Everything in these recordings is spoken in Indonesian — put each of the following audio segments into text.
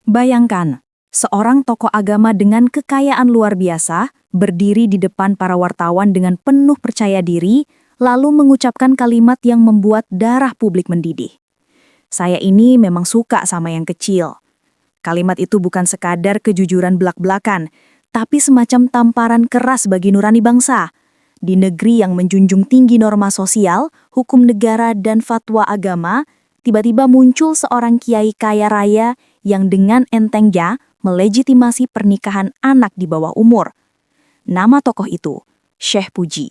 Bayangkan, seorang tokoh agama dengan kekayaan luar biasa berdiri di depan para wartawan dengan penuh percaya diri, lalu mengucapkan kalimat yang membuat darah publik mendidih. Saya ini memang suka sama yang kecil. Kalimat itu bukan sekadar kejujuran belak-belakan, tapi semacam tamparan keras bagi nurani bangsa. Di negeri yang menjunjung tinggi norma sosial, hukum negara, dan fatwa agama, tiba-tiba muncul seorang kiai kaya raya yang dengan entengnya melegitimasi pernikahan anak di bawah umur. Nama tokoh itu, Syekh Puji.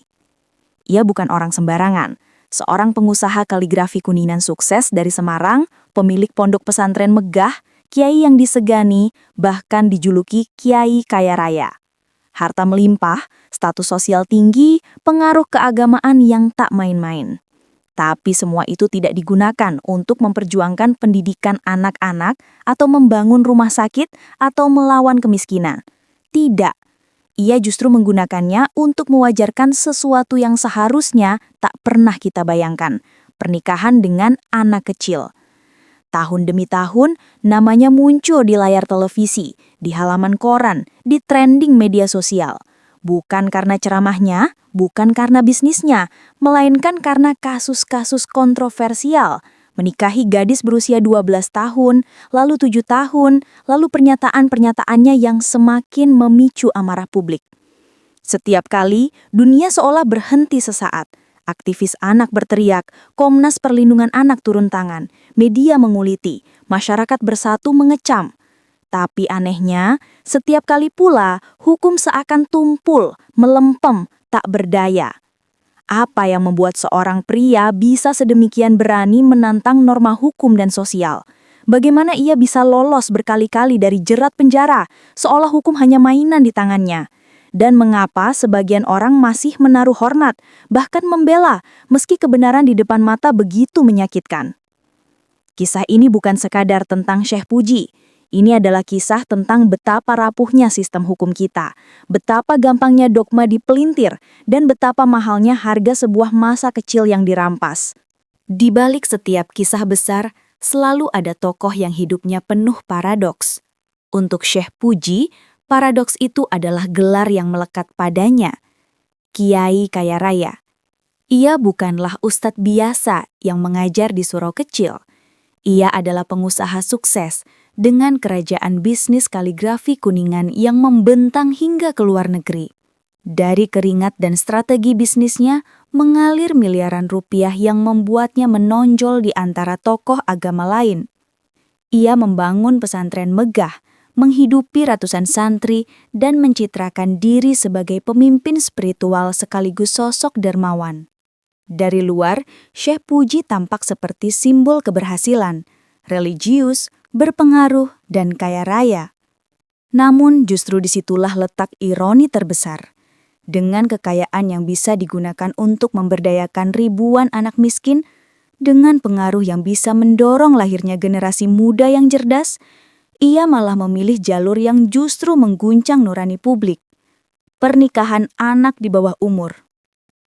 Ia bukan orang sembarangan, seorang pengusaha kaligrafi Kuningan sukses dari Semarang, pemilik pondok pesantren megah, kiai yang disegani, bahkan dijuluki kiai kaya raya. Harta melimpah, status sosial tinggi, pengaruh keagamaan yang tak main-main. Tapi semua itu tidak digunakan untuk memperjuangkan pendidikan anak-anak atau membangun rumah sakit atau melawan kemiskinan. Tidak. Ia justru menggunakannya untuk mewajarkan sesuatu yang seharusnya tak pernah kita bayangkan, pernikahan dengan anak kecil. Tahun demi tahun, namanya muncul di layar televisi, di halaman koran, di trending media sosial. Bukan karena ceramahnya, bukan karena bisnisnya, melainkan karena kasus-kasus kontroversial. Menikahi gadis berusia 12 tahun, lalu 7 tahun, lalu pernyataan-pernyataannya yang semakin memicu amarah publik. Setiap kali, dunia seolah berhenti sesaat. Aktivis anak berteriak, Komnas Perlindungan Anak turun tangan, media menguliti, masyarakat bersatu mengecam. Tapi anehnya, setiap kali pula hukum seakan tumpul, melempem, tak berdaya. Apa yang membuat seorang pria bisa sedemikian berani menantang norma hukum dan sosial? Bagaimana ia bisa lolos berkali-kali dari jerat penjara, seolah hukum hanya mainan di tangannya? Dan mengapa sebagian orang masih menaruh hormat, bahkan membela, meski kebenaran di depan mata begitu menyakitkan? Kisah ini bukan sekadar tentang Syekh Puji. Ini adalah kisah tentang betapa rapuhnya sistem hukum kita, betapa gampangnya dogma dipelintir, dan betapa mahalnya harga sebuah masa kecil yang dirampas. Di balik setiap kisah besar, selalu ada tokoh yang hidupnya penuh paradoks. Untuk Syekh Puji, paradoks itu adalah gelar yang melekat padanya. Kiai kaya raya. Ia bukanlah ustadz biasa yang mengajar di surau kecil. Ia adalah pengusaha sukses dengan kerajaan bisnis kaligrafi Kuningan yang membentang hingga ke luar negeri. Dari keringat dan strategi bisnisnya, mengalir miliaran rupiah yang membuatnya menonjol di antara tokoh agama lain. Ia membangun pesantren megah, menghidupi ratusan santri, dan mencitrakan diri sebagai pemimpin spiritual sekaligus sosok dermawan. Dari luar, Syekh Puji tampak seperti simbol keberhasilan, religius, berpengaruh, dan kaya raya. Namun justru disitulah letak ironi terbesar. Dengan kekayaan yang bisa digunakan untuk memberdayakan ribuan anak miskin, dengan pengaruh yang bisa mendorong lahirnya generasi muda yang cerdas, ia malah memilih jalur yang justru mengguncang nurani publik. Pernikahan anak di bawah umur.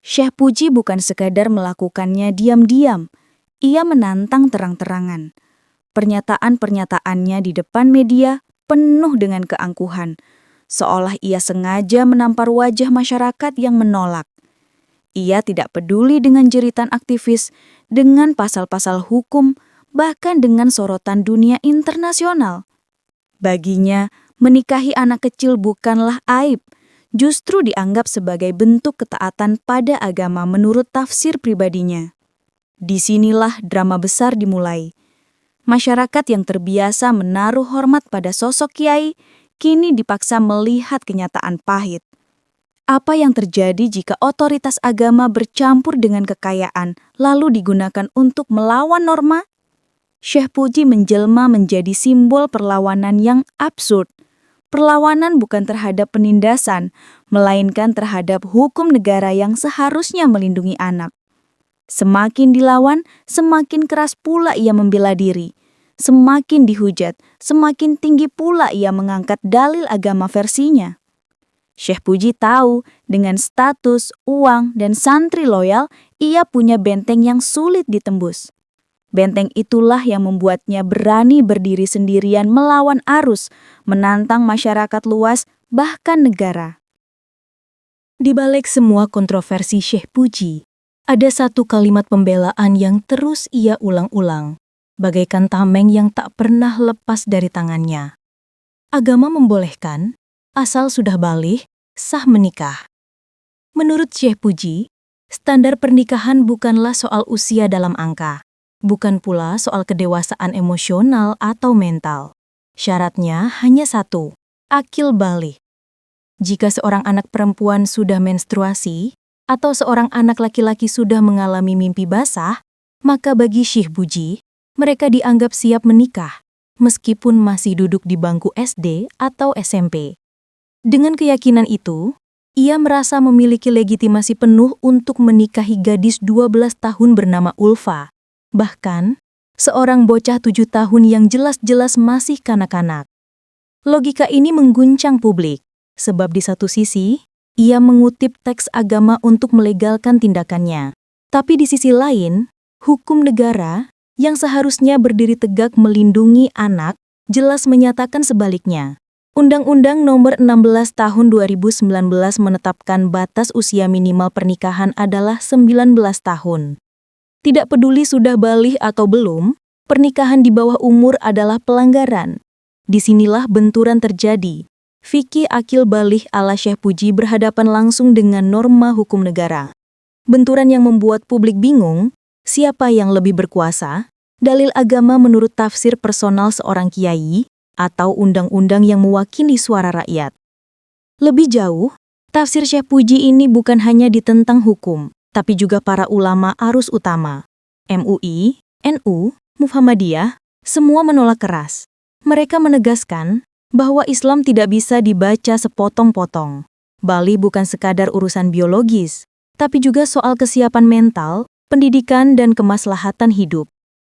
Syekh Puji bukan sekadar melakukannya diam-diam, ia menantang terang-terangan. Pernyataan-pernyataannya di depan media penuh dengan keangkuhan, seolah ia sengaja menampar wajah masyarakat yang menolak. Ia tidak peduli dengan jeritan aktivis, dengan pasal-pasal hukum, bahkan dengan sorotan dunia internasional. Baginya, menikahi anak kecil bukanlah aib, justru dianggap sebagai bentuk ketaatan pada agama menurut tafsir pribadinya. Disinilah drama besar dimulai. Masyarakat yang terbiasa menaruh hormat pada sosok kiai, kini dipaksa melihat kenyataan pahit. Apa yang terjadi jika otoritas agama bercampur dengan kekayaan, lalu digunakan untuk melawan norma? Syekh Puji menjelma menjadi simbol perlawanan yang absurd. Perlawanan bukan terhadap penindasan, melainkan terhadap hukum negara yang seharusnya melindungi anak. Semakin dilawan, semakin keras pula ia membela diri. Semakin dihujat, semakin tinggi pula ia mengangkat dalil agama versinya. Syekh Puji tahu, dengan status, uang, dan santri loyal, ia punya benteng yang sulit ditembus. Benteng itulah yang membuatnya berani berdiri sendirian melawan arus, menantang masyarakat luas, bahkan negara. Di balik semua kontroversi Syekh Puji, ada satu kalimat pembelaan yang terus ia ulang-ulang, bagaikan tameng yang tak pernah lepas dari tangannya. Agama membolehkan, asal sudah baligh, sah menikah. Menurut Syekh Puji, standar pernikahan bukanlah soal usia dalam angka, bukan pula soal kedewasaan emosional atau mental. Syaratnya hanya satu, akil baligh. Jika seorang anak perempuan sudah menstruasi, atau seorang anak laki-laki sudah mengalami mimpi basah, maka bagi Syekh Puji, mereka dianggap siap menikah, meskipun masih duduk di bangku SD atau SMP. Dengan keyakinan itu, ia merasa memiliki legitimasi penuh untuk menikahi gadis 12 tahun bernama Ulfa. Bahkan, seorang bocah 7 tahun yang jelas-jelas masih kanak-kanak. Logika ini mengguncang publik, sebab di satu sisi, ia mengutip teks agama untuk melegalkan tindakannya. Tapi di sisi lain, hukum negara yang seharusnya berdiri tegak melindungi anak jelas menyatakan sebaliknya. Undang-Undang Nomor 16 Tahun 2019 menetapkan batas usia minimal pernikahan adalah 19 tahun. Tidak peduli sudah baligh atau belum, pernikahan di bawah umur adalah pelanggaran. Disinilah benturan terjadi. Fikih akil baligh ala Syekh Puji berhadapan langsung dengan norma hukum negara. Benturan yang membuat publik bingung, siapa yang lebih berkuasa, dalil agama menurut tafsir personal seorang kiai, atau undang-undang yang mewakili suara rakyat. Lebih jauh, tafsir Syekh Puji ini bukan hanya ditentang hukum, tapi juga para ulama arus utama. MUI, NU, Muhammadiyah, semua menolak keras. Mereka menegaskan bahwa Islam tidak bisa dibaca sepotong-potong. Baligh bukan sekadar urusan biologis, tapi juga soal kesiapan mental, pendidikan, dan kemaslahatan hidup.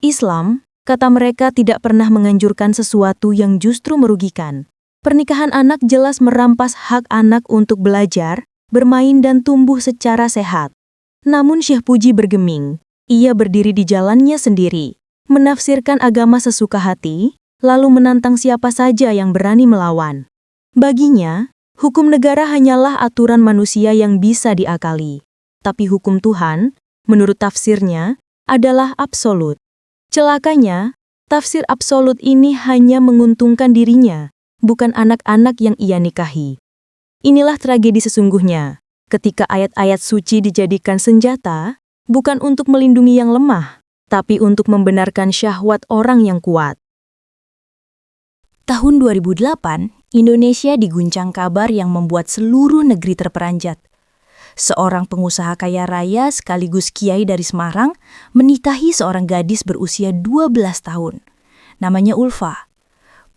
Islam, kata mereka, tidak pernah menganjurkan sesuatu yang justru merugikan. Pernikahan anak jelas merampas hak anak untuk belajar, bermain, dan tumbuh secara sehat. Namun Syekh Puji bergeming. Ia berdiri di jalannya sendiri, menafsirkan agama sesuka hati, lalu menantang siapa saja yang berani melawan. Baginya, hukum negara hanyalah aturan manusia yang bisa diakali. Tapi hukum Tuhan, menurut tafsirnya, adalah absolut. Celakanya, tafsir absolut ini hanya menguntungkan dirinya, bukan anak-anak yang ia nikahi. Inilah tragedi sesungguhnya, ketika ayat-ayat suci dijadikan senjata, bukan untuk melindungi yang lemah, tapi untuk membenarkan syahwat orang yang kuat. Tahun 2008, Indonesia diguncang kabar yang membuat seluruh negeri terperanjat. Seorang pengusaha kaya raya sekaligus kiai dari Semarang menikahi seorang gadis berusia 12 tahun. Namanya Ulfa.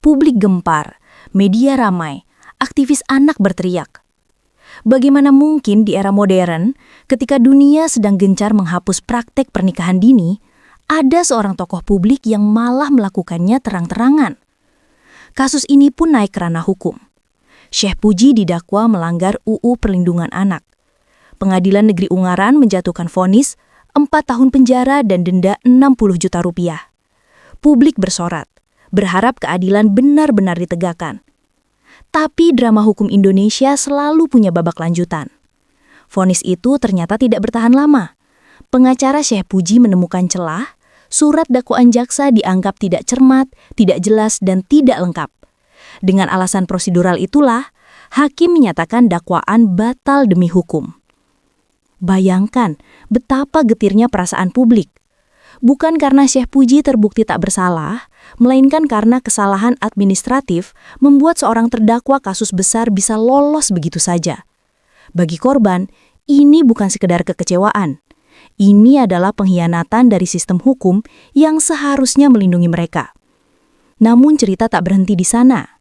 Publik gempar, media ramai, aktivis anak berteriak. Bagaimana mungkin di era modern, ketika dunia sedang gencar menghapus praktek pernikahan dini, ada seorang tokoh publik yang malah melakukannya terang-terangan. Kasus ini pun naik ke ranah hukum. Syekh Puji didakwa melanggar UU Perlindungan Anak. Pengadilan Negeri Ungaran menjatuhkan vonis 4 tahun penjara dan denda 60 juta rupiah. Publik bersorak, berharap keadilan benar-benar ditegakkan. Tapi drama hukum Indonesia selalu punya babak lanjutan. Vonis itu ternyata tidak bertahan lama. Pengacara Syekh Puji menemukan celah. Surat dakwaan jaksa dianggap tidak cermat, tidak jelas, dan tidak lengkap. Dengan alasan prosedural itulah, hakim menyatakan dakwaan batal demi hukum. Bayangkan betapa getirnya perasaan publik. Bukan karena Syekh Puji terbukti tak bersalah, melainkan karena kesalahan administratif membuat seorang terdakwa kasus besar bisa lolos begitu saja. Bagi korban, ini bukan sekedar kekecewaan. Ini adalah pengkhianatan dari sistem hukum yang seharusnya melindungi mereka. Namun cerita tak berhenti di sana.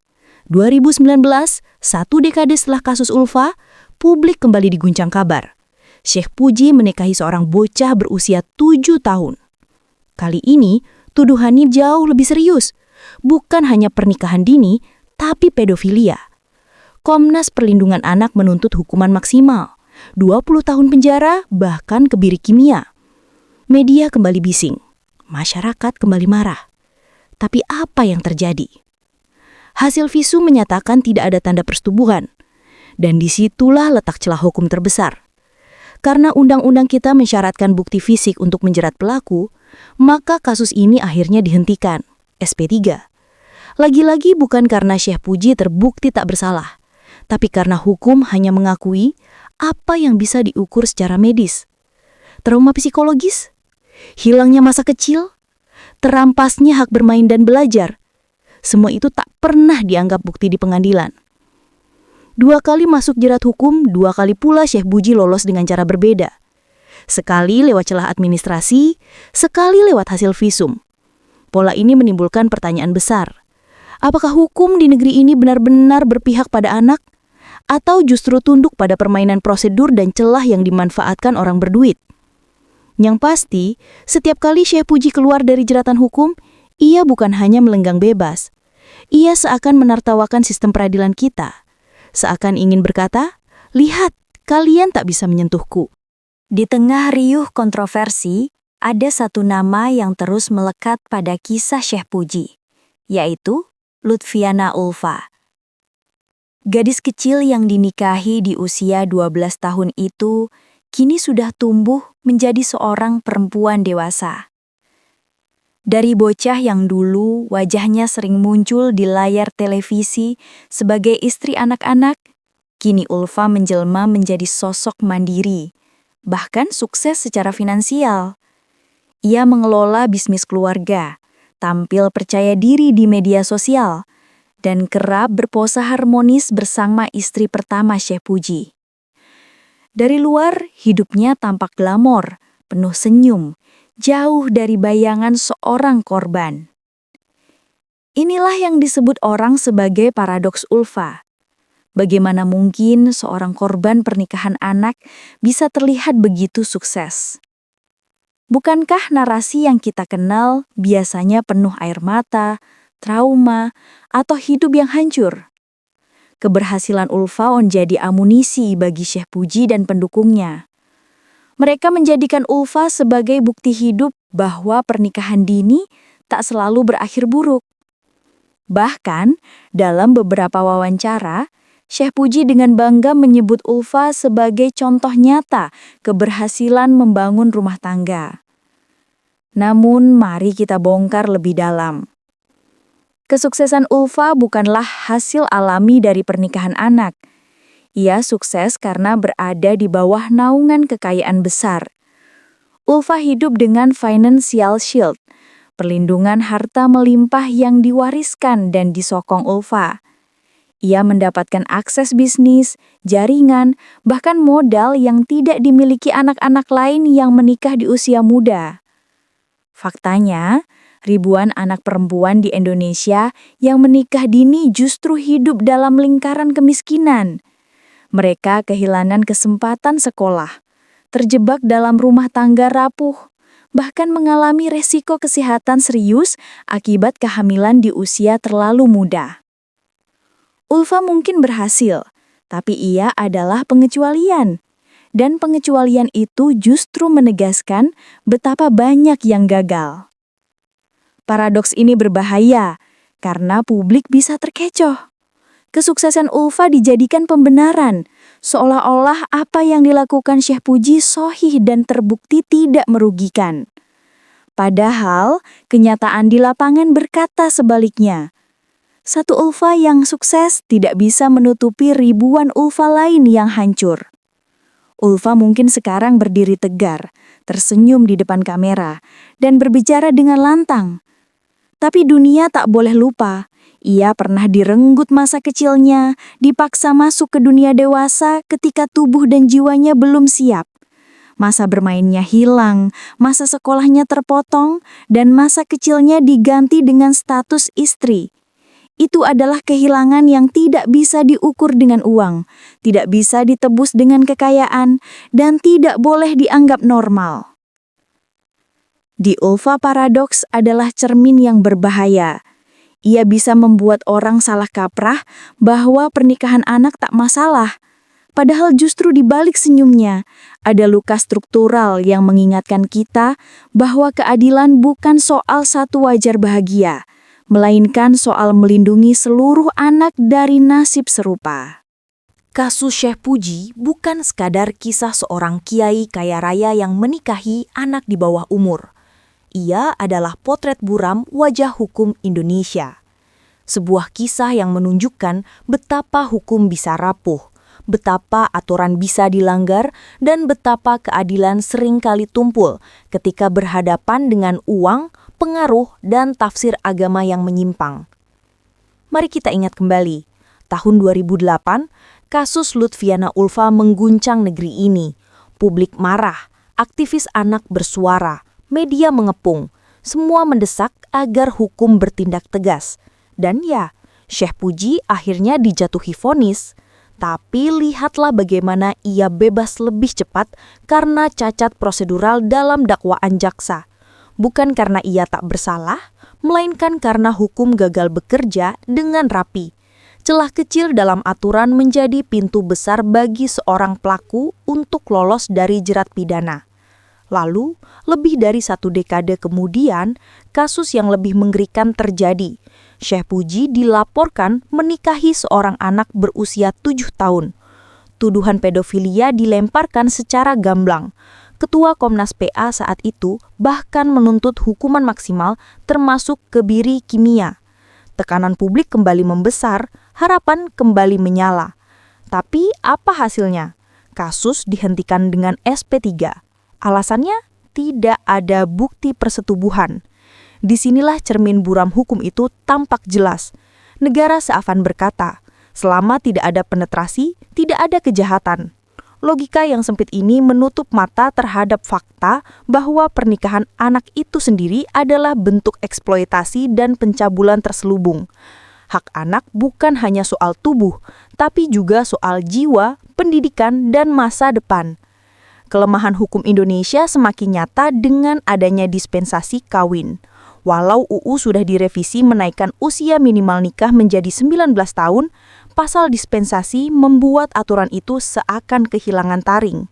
2019, 1 dekade setelah kasus Ulfa, publik kembali diguncang kabar. Syekh Puji menikahi seorang bocah berusia 7 tahun. Kali ini, tuduhannya jauh lebih serius. Bukan hanya pernikahan dini, tapi pedofilia. Komnas Perlindungan Anak menuntut hukuman maksimal. 20 tahun penjara, bahkan kebiri kimia. Media kembali bising. masyarakat kembali marah. Tapi apa yang terjadi? Hasil visum menyatakan tidak ada tanda persetubuhan. Dan disitulah letak celah hukum terbesar. Karena undang-undang kita mensyaratkan bukti fisik untuk menjerat pelaku, maka kasus ini akhirnya dihentikan, SP3. Lagi-lagi bukan karena Syekh Puji terbukti tak bersalah, tapi karena hukum hanya mengakui apa yang bisa diukur secara medis. Trauma psikologis, hilangnya masa kecil, terampasnya hak bermain dan belajar. Semua itu tak pernah dianggap bukti di pengadilan. 2 kali masuk jerat hukum, 2 kali pula Syekh Puji lolos dengan cara berbeda. Sekali lewat celah administrasi, sekali lewat hasil visum. Pola ini menimbulkan pertanyaan besar. Apakah hukum di negeri ini benar-benar berpihak pada anak? Atau justru tunduk pada permainan prosedur dan celah yang dimanfaatkan orang berduit? Yang pasti, setiap kali Syekh Puji keluar dari jeratan hukum, ia bukan hanya melenggang bebas. Ia seakan menartawakan sistem peradilan kita. Seakan ingin berkata, "Lihat, kalian tak bisa menyentuhku." Di tengah riuh kontroversi, ada satu nama yang terus melekat pada kisah Syekh Puji, yaitu Lutfiana Ulfa. Gadis kecil yang dinikahi di usia 12 tahun itu kini sudah tumbuh menjadi seorang perempuan dewasa. Dari bocah yang dulu wajahnya sering muncul di layar televisi sebagai istri anak-anak, kini Ulfa menjelma menjadi sosok mandiri, bahkan sukses secara finansial. Ia mengelola bisnis keluarga, tampil percaya diri di media sosial, dan kerap berpose harmonis bersama istri pertama Syekh Puji. Dari luar, hidupnya tampak glamor, penuh senyum, jauh dari bayangan seorang korban. Inilah yang disebut orang sebagai paradoks Ulfa. Bagaimana mungkin seorang korban pernikahan anak bisa terlihat begitu sukses? Bukankah narasi yang kita kenal biasanya penuh air mata, trauma, atau hidup yang hancur? Keberhasilan Ulfa menjadi amunisi bagi Syekh Puji dan pendukungnya. Mereka menjadikan Ulfa sebagai bukti hidup bahwa pernikahan dini tak selalu berakhir buruk. Bahkan, dalam beberapa wawancara, Syekh Puji dengan bangga menyebut Ulfa sebagai contoh nyata keberhasilan membangun rumah tangga. Namun, mari kita bongkar lebih dalam. Kesuksesan Ulfa bukanlah hasil alami dari pernikahan anak. Ia sukses karena berada di bawah naungan kekayaan besar. Ulfa hidup dengan financial shield, perlindungan harta melimpah yang diwariskan dan disokong Ulfa. Ia mendapatkan akses bisnis, jaringan, bahkan modal yang tidak dimiliki anak-anak lain yang menikah di usia muda. Faktanya, ribuan anak perempuan di Indonesia yang menikah dini justru hidup dalam lingkaran kemiskinan. Mereka kehilangan kesempatan sekolah, terjebak dalam rumah tangga rapuh, bahkan mengalami resiko kesehatan serius akibat kehamilan di usia terlalu muda. Ulfa mungkin berhasil, tapi ia adalah pengecualian. Dan pengecualian itu justru menegaskan betapa banyak yang gagal. Paradoks ini berbahaya, karena publik bisa terkecoh. Kesuksesan Ulfa dijadikan pembenaran, seolah-olah apa yang dilakukan Syekh Puji sahih dan terbukti tidak merugikan. Padahal, kenyataan di lapangan berkata sebaliknya. Satu Ulfa yang sukses tidak bisa menutupi ribuan Ulfa lain yang hancur. Ulfa mungkin sekarang berdiri tegar, tersenyum di depan kamera, dan berbicara dengan lantang. Tapi dunia tak boleh lupa. Ia pernah direnggut masa kecilnya, dipaksa masuk ke dunia dewasa ketika tubuh dan jiwanya belum siap. Masa bermainnya hilang, masa sekolahnya terpotong, dan masa kecilnya diganti dengan status istri. Itu adalah kehilangan yang tidak bisa diukur dengan uang, tidak bisa ditebus dengan kekayaan, dan tidak boleh dianggap normal. Di Ulfa paradoks adalah cermin yang berbahaya. Ia bisa membuat orang salah kaprah bahwa pernikahan anak tak masalah. Padahal justru di balik senyumnya, ada luka struktural yang mengingatkan kita bahwa keadilan bukan soal satu wajar bahagia, melainkan soal melindungi seluruh anak dari nasib serupa. Kasus Syekh Puji bukan sekadar kisah seorang kiai kaya raya yang menikahi anak di bawah umur. Ia adalah potret buram wajah hukum Indonesia. Sebuah kisah yang menunjukkan betapa hukum bisa rapuh, betapa aturan bisa dilanggar, dan betapa keadilan seringkali tumpul ketika berhadapan dengan uang, pengaruh, dan tafsir agama yang menyimpang. Mari kita ingat kembali, tahun 2008, kasus Lutfiana Ulfa mengguncang negeri ini. Publik marah, aktivis anak bersuara, media mengepung, semua mendesak agar hukum bertindak tegas. Dan ya, Syekh Puji akhirnya dijatuhi vonis. Tapi lihatlah bagaimana ia bebas lebih cepat karena cacat prosedural dalam dakwaan jaksa. Bukan karena ia tak bersalah, melainkan karena hukum gagal bekerja dengan rapi. Celah kecil dalam aturan menjadi pintu besar bagi seorang pelaku untuk lolos dari jerat pidana. Lalu, lebih dari 1 dekade kemudian, kasus yang lebih mengerikan terjadi. Syekh Puji dilaporkan menikahi seorang anak berusia 7 tahun. Tuduhan pedofilia dilemparkan secara gamblang. Ketua Komnas PA saat itu bahkan menuntut hukuman maksimal termasuk kebiri kimia. Tekanan publik kembali membesar, harapan kembali menyala. Tapi apa hasilnya? Kasus dihentikan dengan SP3. Alasannya, tidak ada bukti persetubuhan. Disinilah cermin buram hukum itu tampak jelas. Negara seakan berkata, selama tidak ada penetrasi, tidak ada kejahatan. Logika yang sempit ini menutup mata terhadap fakta bahwa pernikahan anak itu sendiri adalah bentuk eksploitasi dan pencabulan terselubung. Hak anak bukan hanya soal tubuh, tapi juga soal jiwa, pendidikan, dan masa depan. Kelemahan hukum Indonesia semakin nyata dengan adanya dispensasi kawin. Walau UU sudah direvisi menaikkan usia minimal nikah menjadi 19 tahun, pasal dispensasi membuat aturan itu seakan kehilangan taring.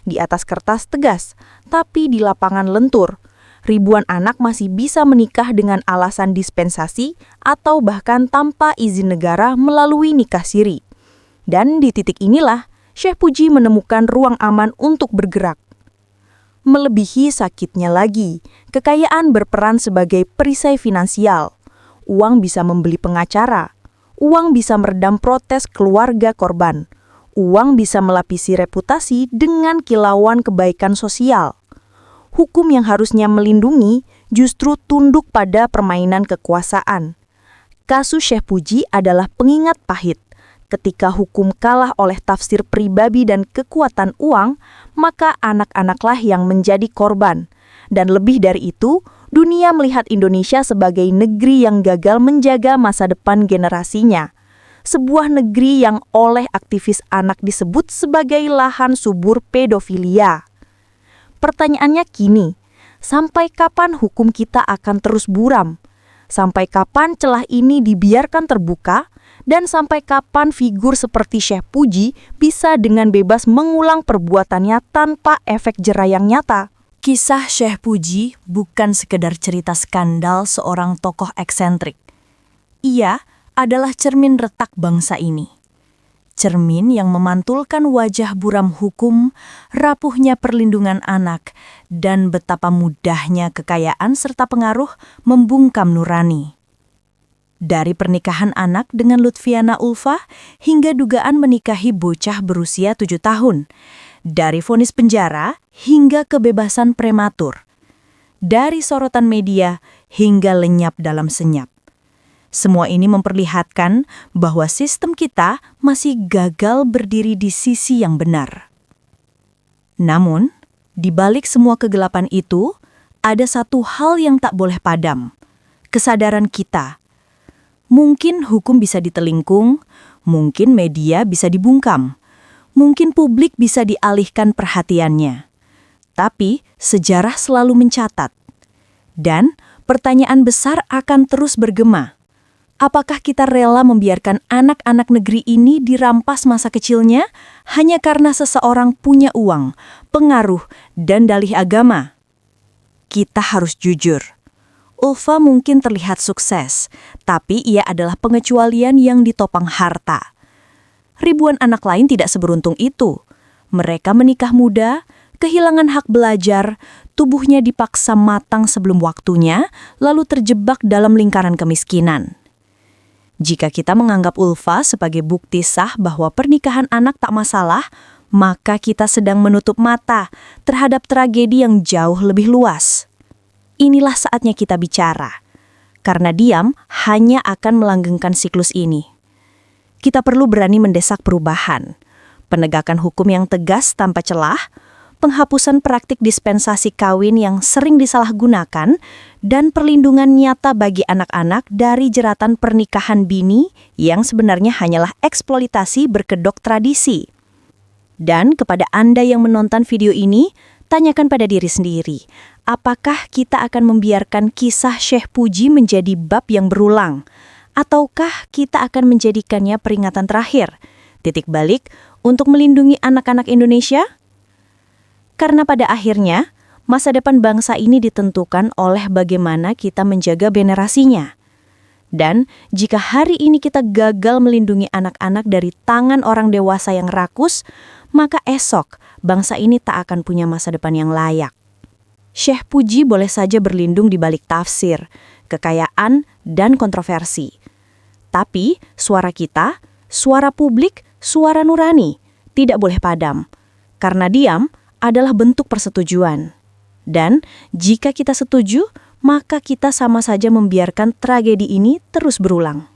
Di atas kertas tegas, tapi di lapangan lentur. Ribuan anak masih bisa menikah dengan alasan dispensasi atau bahkan tanpa izin negara melalui nikah siri. Dan di titik inilah, Syekh Puji menemukan ruang aman untuk bergerak. Melebihi sakitnya lagi, kekayaan berperan sebagai perisai finansial. Uang bisa membeli pengacara. Uang bisa meredam protes keluarga korban. Uang bisa melapisi reputasi dengan kilauan kebaikan sosial. Hukum yang harusnya melindungi justru tunduk pada permainan kekuasaan. Kasus Syekh Puji adalah pengingat pahit. Ketika hukum kalah oleh tafsir pribadi dan kekuatan uang, maka anak-anaklah yang menjadi korban. Dan lebih dari itu, dunia melihat Indonesia sebagai negeri yang gagal menjaga masa depan generasinya. Sebuah negeri yang oleh aktivis anak disebut sebagai lahan subur pedofilia. Pertanyaannya kini, sampai kapan hukum kita akan terus buram? Sampai kapan celah ini dibiarkan terbuka? Dan sampai kapan figur seperti Syekh Puji bisa dengan bebas mengulang perbuatannya tanpa efek jera yang nyata? Kisah Syekh Puji bukan sekedar cerita skandal seorang tokoh eksentrik. Ia adalah cermin retak bangsa ini. Cermin yang memantulkan wajah buram hukum, rapuhnya perlindungan anak, dan betapa mudahnya kekayaan serta pengaruh membungkam nurani. Dari pernikahan anak dengan Lutfiana Ulfa hingga dugaan menikahi bocah berusia 7 tahun. Dari vonis penjara hingga kebebasan prematur. Dari sorotan media hingga lenyap dalam senyap. Semua ini memperlihatkan bahwa sistem kita masih gagal berdiri di sisi yang benar. Namun, di balik semua kegelapan itu, ada satu hal yang tak boleh padam. Kesadaran kita. Mungkin hukum bisa ditelingkung, mungkin media bisa dibungkam, mungkin publik bisa dialihkan perhatiannya. Tapi sejarah selalu mencatat. Dan pertanyaan besar akan terus bergema. Apakah kita rela membiarkan anak-anak negeri ini dirampas masa kecilnya hanya karena seseorang punya uang, pengaruh, dan dalih agama? Kita harus jujur. Ulfa mungkin terlihat sukses, tapi ia adalah pengecualian yang ditopang harta. Ribuan anak lain tidak seberuntung itu. Mereka menikah muda, kehilangan hak belajar, tubuhnya dipaksa matang sebelum waktunya, lalu terjebak dalam lingkaran kemiskinan. Jika kita menganggap Ulfa sebagai bukti sah bahwa pernikahan anak tak masalah, maka kita sedang menutup mata terhadap tragedi yang jauh lebih luas. Inilah saatnya kita bicara, karena diam hanya akan melanggengkan siklus ini. Kita perlu berani mendesak perubahan, penegakan hukum yang tegas tanpa celah, penghapusan praktik dispensasi kawin yang sering disalahgunakan, dan perlindungan nyata bagi anak-anak dari jeratan pernikahan dini yang sebenarnya hanyalah eksploitasi berkedok tradisi. Dan kepada Anda yang menonton video ini, tanyakan pada diri sendiri, apakah kita akan membiarkan kisah Syekh Puji menjadi bab yang berulang? Ataukah kita akan menjadikannya peringatan terakhir, titik balik untuk melindungi anak-anak Indonesia? Karena pada akhirnya, masa depan bangsa ini ditentukan oleh bagaimana kita menjaga generasinya. Dan jika hari ini kita gagal melindungi anak-anak dari tangan orang dewasa yang rakus, maka esok bangsa ini tak akan punya masa depan yang layak. Syekh Puji boleh saja berlindung di balik tafsir, kekayaan, dan kontroversi. Tapi suara kita, suara publik, suara nurani, tidak boleh padam. Karena diam adalah bentuk persetujuan. Dan jika kita setuju, maka kita sama saja membiarkan tragedi ini terus berulang.